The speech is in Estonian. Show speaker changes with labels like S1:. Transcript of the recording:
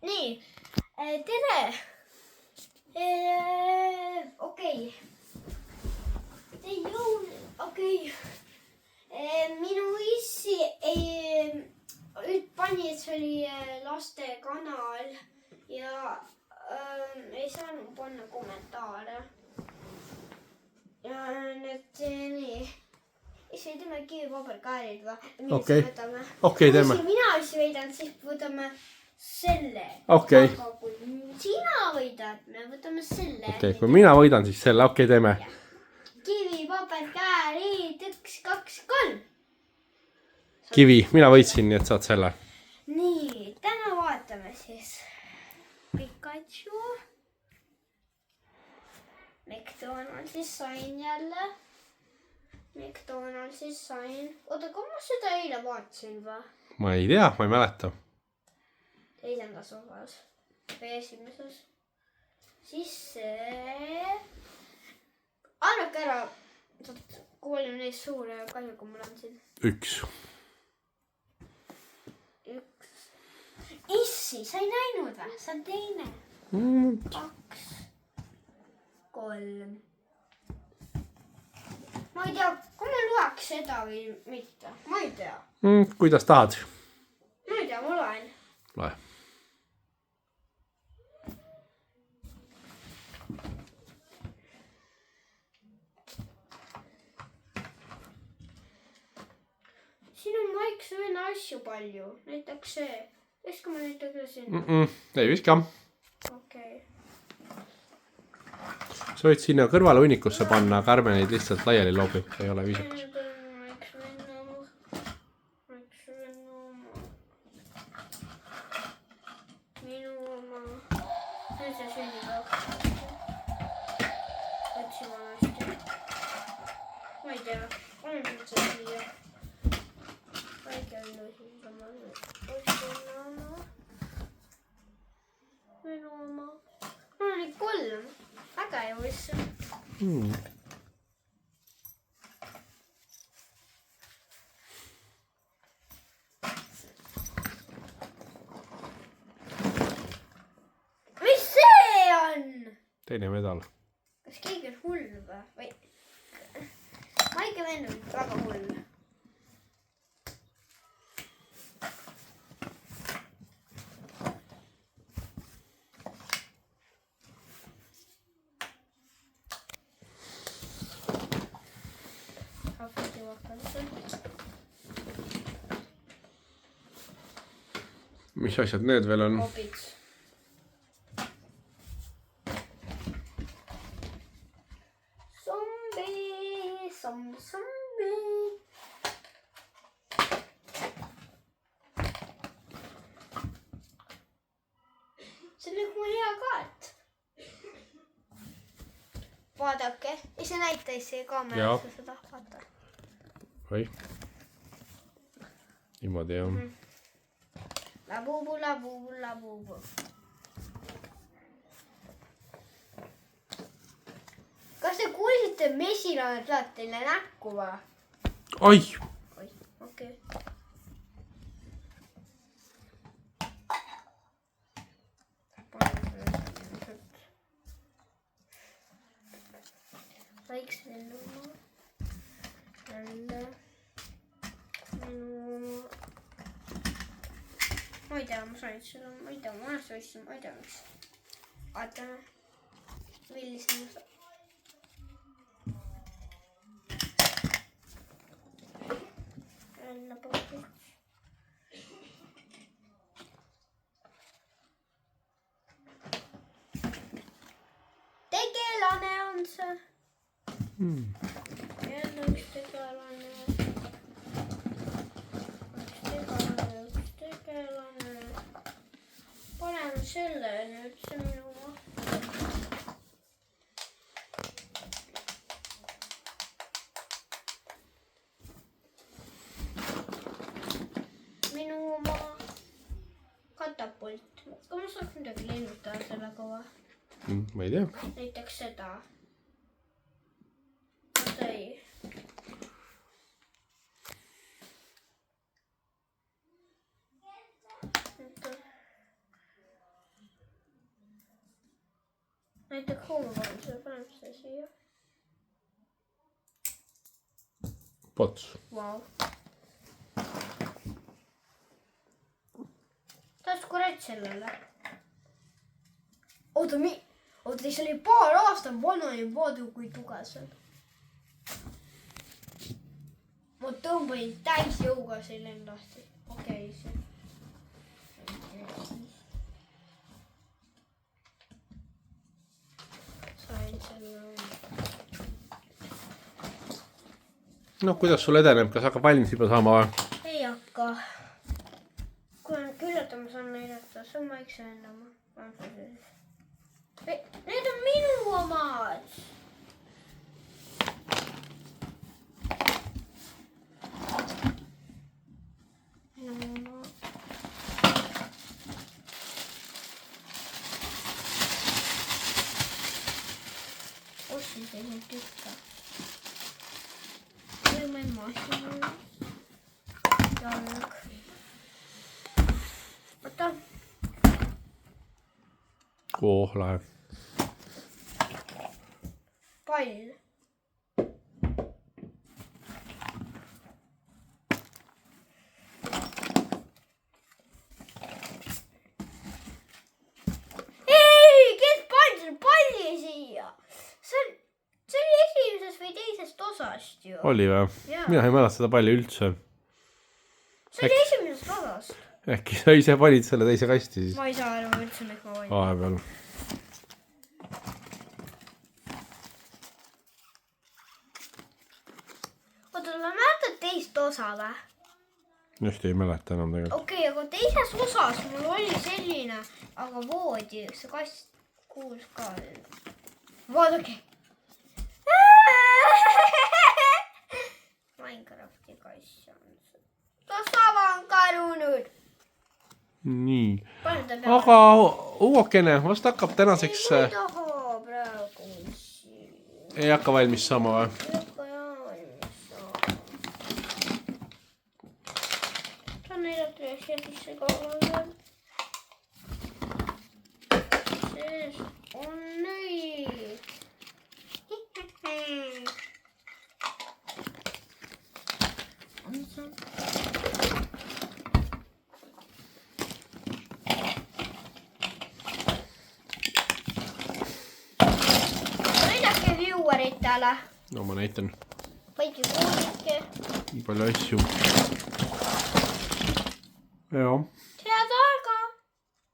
S1: nii, tere. Okei. Minu issi pani, et see oli laste kanal ja ei saanud panna kommentaare. Ja nüüd nii. Issi teeme kivipaberi või?
S2: Okei, teeme.
S1: Kui mina issi võidan, siis võtame selle.
S2: Okei.
S1: Aga kui sina võidad, me võtame selle.
S2: Okei, kui mina võidan, siis selle. Okei, teeme.
S1: Kivi, paber, käärid, 1, 2, 3.
S2: Kivi, mina võitsin, nii et saad selle.
S1: Nii, täna vaatame siis Pikachu. McDonaldsis sain jälle. McDonaldsis sain. Oota, kui ma seda eile vaatasin või?
S2: Ma ei tea, ma ei mäleta.
S1: Teisendas osas. Või esimeses. Siis see... Arvake ära, kui oli neist suure ja palju, kui mul on siin.
S2: 1.
S1: Issi, sa ei näinud või? See on teine. 2, 3. Ma ei tea, kui ma loeks seda või mitte. Ma ei tea.
S2: Kuidas tahad?
S1: Ma ei tea, ma loen.
S2: Loe.
S1: Siin on väiksena asju palju. Näiteks see. Viska ma näiteks siin.
S2: Ei viska.
S1: Okei.
S2: Sa võid sinna kõrvale unnikusse panna, aga ärme neid lihtsalt laiali loobi. Ei ole viisakas.
S1: Minu oma. Nüüd see sünnipäev. Otsima hästi. Ma ei tea. Olen üldse siia. Väike on sama. Otsima oma. Minu oma. Mul oli 3. Väga ei võissa. Mis see on?
S2: Teine medal.
S1: Kas keegi on hull või? Maike venn on väga hull.
S2: Mis asjad need veel on?
S1: Hobbits. Zombi. See on nagu hea kaart. Vaadake. Ei see näita issi kaamerasse seda. Vaata.
S2: Või? Niimoodi jah.
S1: Labubu, labubu, labubu. Kas te kuulsite mesilaid läheb teile näkku või?
S2: Oi!
S1: Oi, okei. Võiks veel oma. Jälle. Ma ei tea, ma sain seda, ma ei tea, ma olen ma ei tea, miks. Vaatame, millise ma saan. Jälle pakkuks. Tegelane on see. Jälle üks tegelane. Paneme selle nüüd, see minu oma. Minu oma katapult. Kas ma saaks midagi lennutada sellega või?
S2: Ma ei tea.
S1: Näiteks seda. Oota ei. näiteks hoomapaluse paneb seda siia.
S2: Pots.
S1: Vau. Taas kurat sellele. Oota, see oli paar aastat vana ja vaadu kui tugev see. Ma tõmbasin täis jõuga selle lahti. Okei, see. Sain selle.
S2: No kuidas sul edeneb, kas hakkab valmis juba saama või?
S1: Ei hakka. Kui on küllalt, ma saan näidata, see on maikse ennama. Need on minu omad. Ostin selle tükka. Ilman masina. Jalg. Oota.
S2: Lahe.
S1: Pall. Ei, kes pani selle palli siia? See oli esimesest või teisest osast ju.
S2: Oli või?
S1: Jaa.
S2: Mina ei mäleta seda palli üldse.
S1: See oli esimesest osast.
S2: Äkki sa ise panid selle teise kasti siis?
S1: Ma ei saa aru üldse, miks ma valin.
S2: Vahepeal.
S1: Oota, ma mäletan teist osa või?
S2: Just ei mäleta enam tegelikult.
S1: Okei, aga teises osas mul oli selline, aga voodi, see kast kuulus ka. Vaadake. Minecrafti kass on see. Ta saba on kadunud.
S2: Nii.
S1: Pane ta peale.
S2: Aga Uokene, vast hakkab tänaseks...
S1: Ei, ma ei taha praegu.
S2: Ei hakka valmis saama või?
S1: Ikka jaa valmis saama. Saan näidata ja sellise kauale. Sees on nõid. On see? Näidake vieweritele.
S2: No ma näitan.
S1: Väike kuulike.
S2: Nii palju asju. Jah.